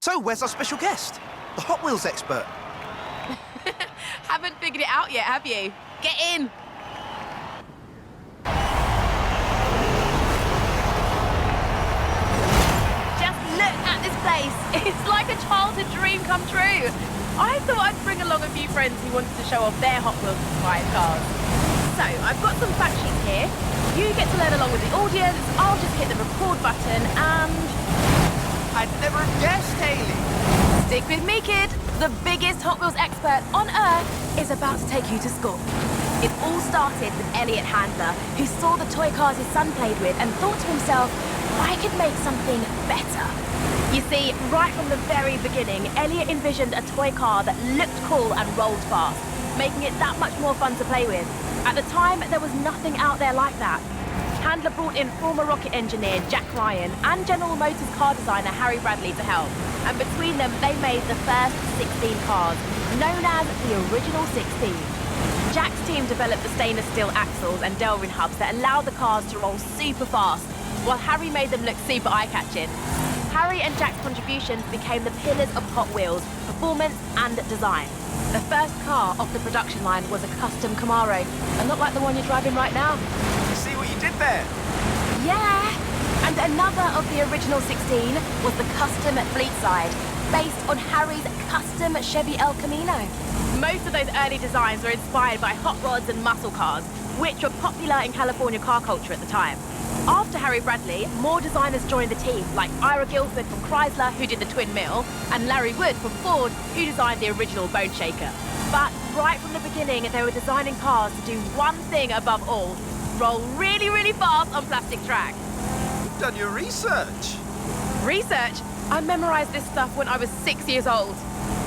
So, where's our special guest? The Hot Wheels expert. Haven't figured it out yet, have you? Get in! Just look at this place. It's like a childhood dream come true. I thought I'd bring along a few friends who wanted to show off their Hot Wheels inspired cars. So, I've got some fact sheets here. You get to learn along with the audience. I'll just hit the record button and... I'd never have guessed, Hayley. Stick with me, kid. The biggest Hot Wheels expert on Earth is about to take you to school. It all started with Elliot Handler, who saw the toy cars his son played with and thought to himself, I could make something better. You see, right from the very beginning, Elliot envisioned a toy car that looked cool and rolled fast, making it that much more fun to play with. At the time, there was nothing out there like that. Handler brought in former rocket engineer Jack Ryan and General Motors car designer Harry Bradley to help. And between them, they made the first 16 cars, known as the original 16. Jack's team developed the stainless steel axles and Delrin hubs that allowed the cars to roll super fast, while Harry made them look super eye-catching. Harry and Jack's contributions became the pillars of Hot Wheels, performance and design. The first car off the production line was a custom Camaro, and not like the one you're driving right now. You see what you did there? Yeah! And another of the original 16 was the custom Fleetside, based on Harry's custom Chevy El Camino. Most of those early designs were inspired by hot rods and muscle cars, which were popular in California car culture at the time. After Harry Bradley, more designers joined the team, like Ira Guilford from Chrysler, who did the Twin Mill, and Larry Wood from Ford, who designed the original Bone Shaker. But right from the beginning, they were designing cars to do one thing above all: roll really, really fast on plastic track. You've done your research. Research? I memorized this stuff when I was 6 years old.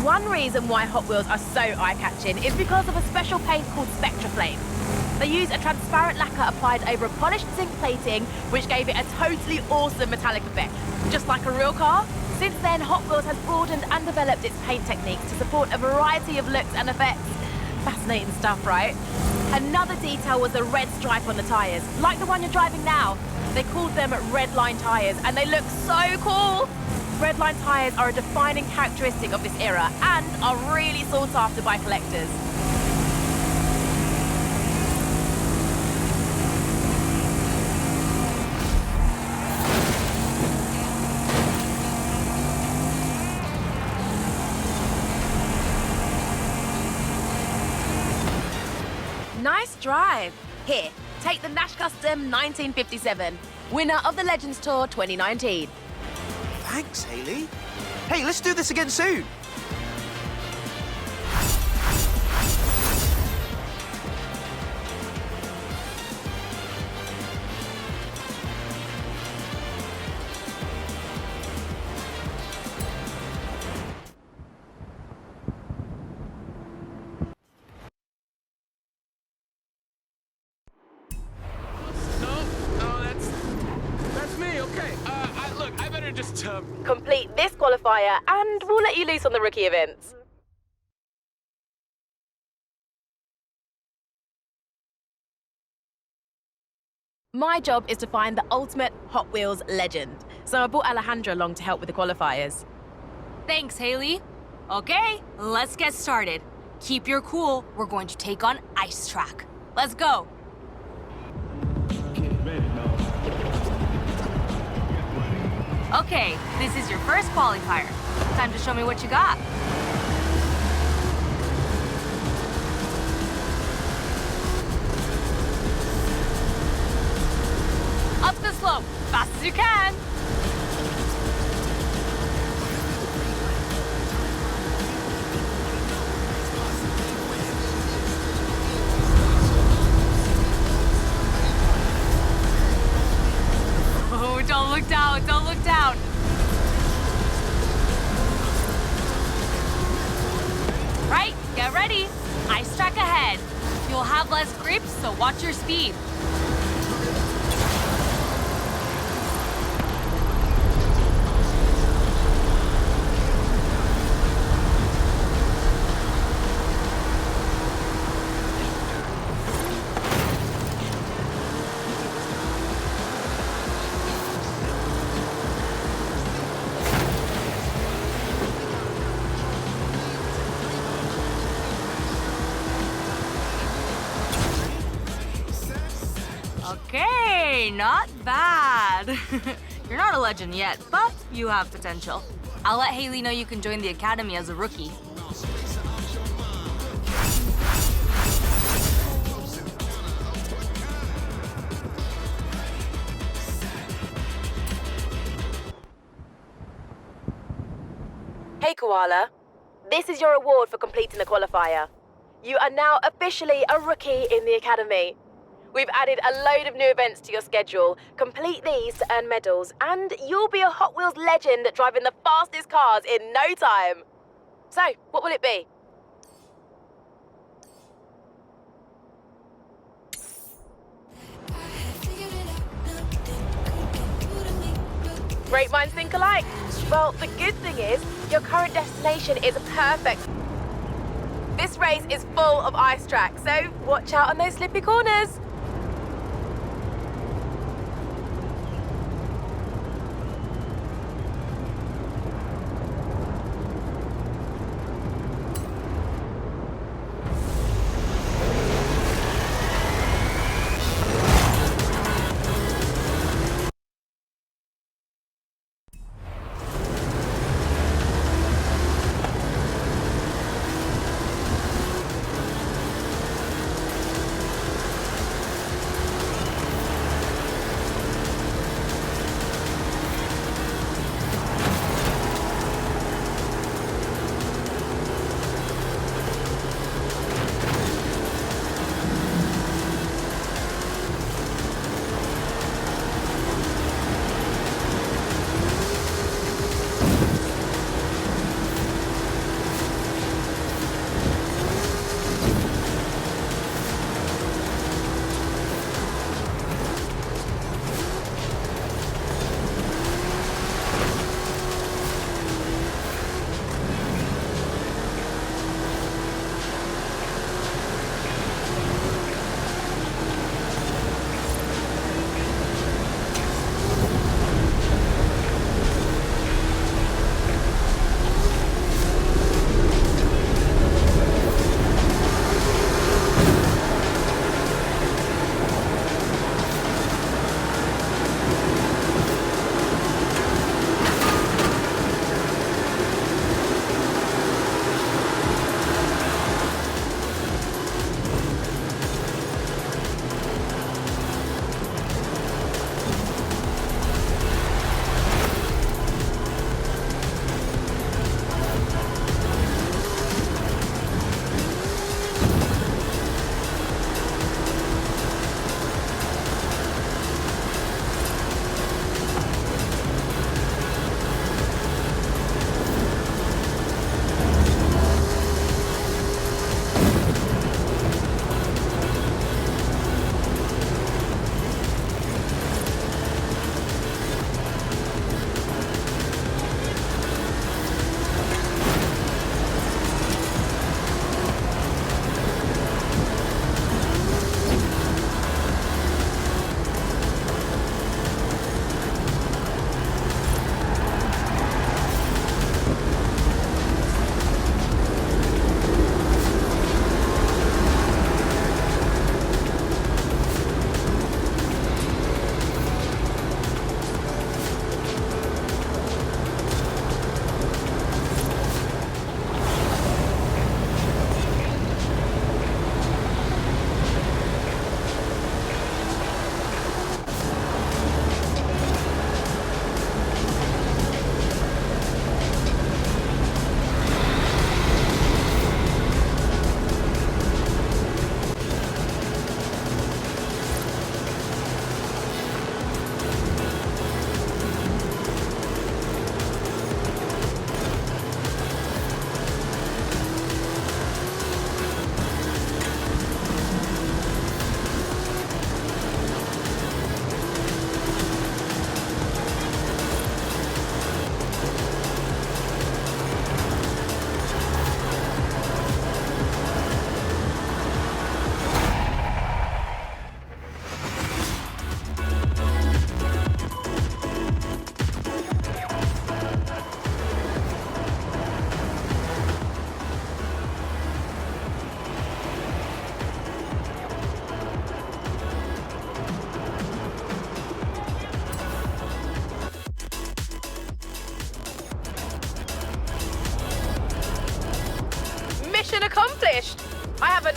One reason why Hot Wheels are so eye-catching is because of a special paint called Spectraflame. They use a transparent lacquer applied over a polished zinc plating, which gave it a totally awesome metallic effect. Just like a real car. Since then, Hot Wheels has broadened and developed its paint techniques to support a variety of looks and effects. Fascinating stuff, right? Another detail was the red stripe on the tyres, like the one you're driving now. They called them red line tyres, and they look so cool. Red line tyres are a defining characteristic of this era and are really sought after by collectors. Nice drive. Here, take the Nash Custom 1957, winner of the Legends Tour 2019. Thanks, Hayley. Hey, let's do this again soon. Complete this qualifier and we'll let you loose on the rookie events. My job is to find the ultimate Hot Wheels legend, so I brought Alejandra along to help with the qualifiers. Thanks, Hayley. Okay, let's get started. Keep your cool. We're going to take on Ice Track. Let's go. Okay, this is your first qualifier. Time to show me what you got. Up the slope, fast as you can. Oh, don't look down, don't look down. Right, get ready. Ice track ahead. You'll have less grip, so watch your speed. Okay, not bad. You're not a legend yet, but you have potential. I'll let Haley know you can join the academy as a rookie. Hey Koala, this is your award for completing the qualifier. You are now officially a rookie in the academy. We've added a load of new events to your schedule. Complete these to earn medals, and you'll be a Hot Wheels legend driving the fastest cars in no time. So, what will it be? Great minds think alike. Well, the good thing is, your current destination is perfect. This race is full of ice tracks, so watch out on those slippy corners.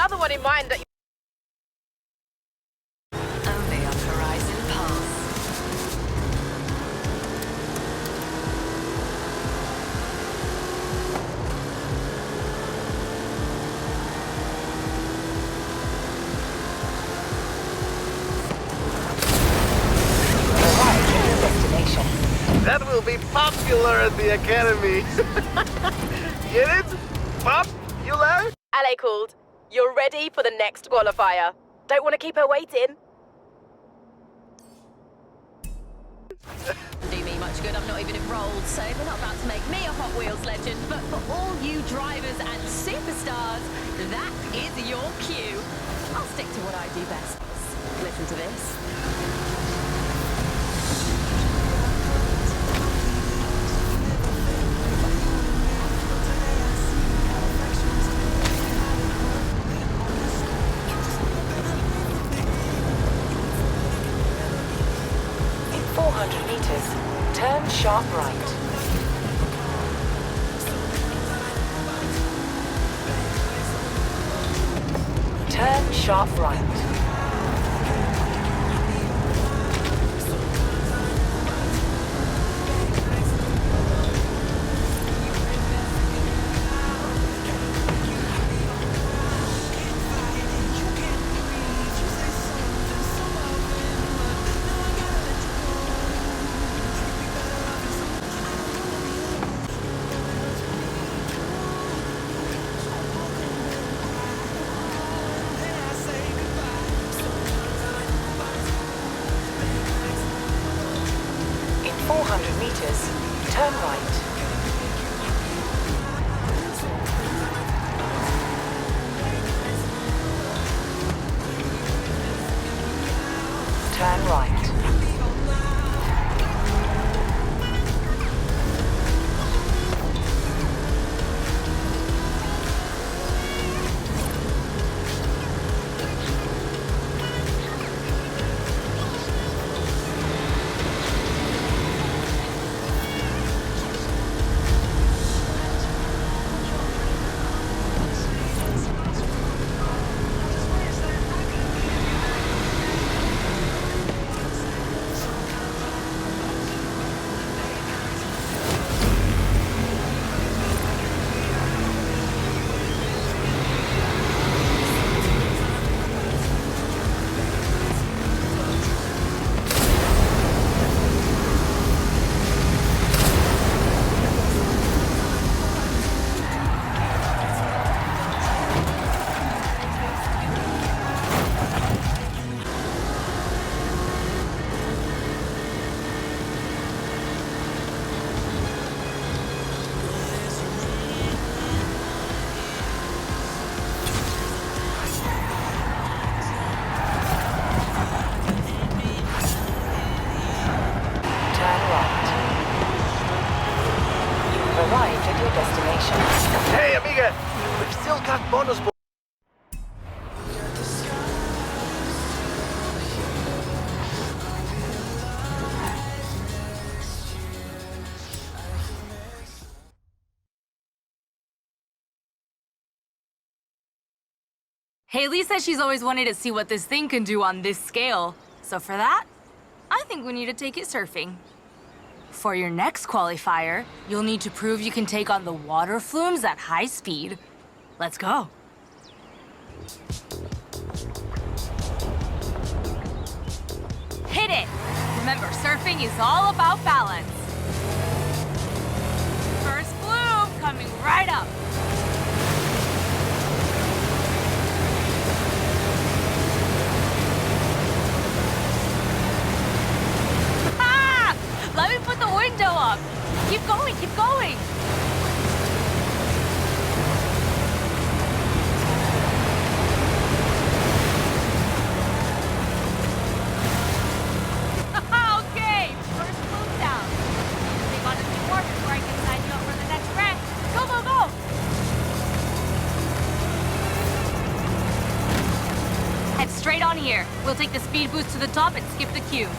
another one in mind that you... Only on Horizon Pass. Arrived at your destination. That will be popular at the Academy. Get it? Popular? LA called. You're ready for the next qualifier. Don't want to keep her waiting. Do me much good, I'm not even enrolled, so they're not about to make me a Hot Wheels legend, but for all you drivers and superstars, that is your cue. I'll stick to what I do best. Listen to this. In 400 meters, turn sharp right. Turn sharp right. In 400 meters, turn right. Turn right. Arrived at your destination. Hey, amiga! We've still got bonus points. Haley says she's always wanted to see what this thing can do on this scale. So for that, I think we need to take it surfing. For your next qualifier, you'll need to prove you can take on the water flumes at high speed. Let's go. Hit it! Remember, surfing is all about balance. First flume coming right up. Let me put the window up. Keep going, keep going. Okay, first move down. Take on a few more before I can sign you up for the next rank. Go, go, go. Head straight on here. We'll take the speed boost to the top and skip the queue.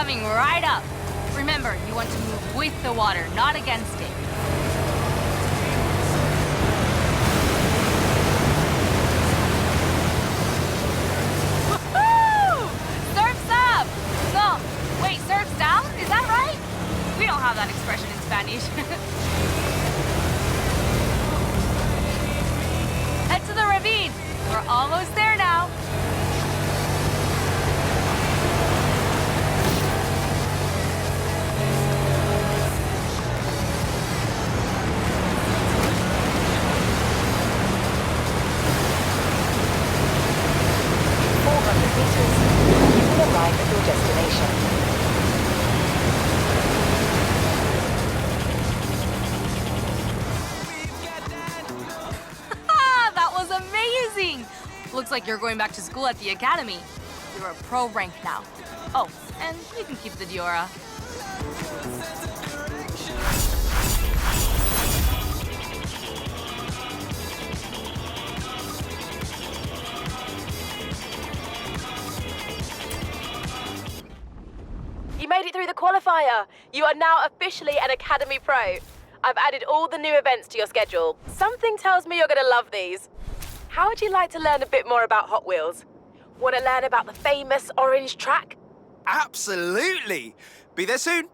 coming right up. Remember, you want to move with the water, not against it. Woohoo! Surf's up! No, wait, surf's down? Is that right? We don't have that expression in Spanish. Head to the ravine. We're almost there now. Arrive at your destination. That was amazing! Looks like you're going back to school at the academy. You're a pro rank now. Oh, and you can keep the Diora. You made it through the qualifier. You are now officially an Academy Pro. I've added all the new events to your schedule. Something tells me you're going to love these. How would you like to learn a bit more about Hot Wheels? Want to learn about the famous orange track? Absolutely. Be there soon.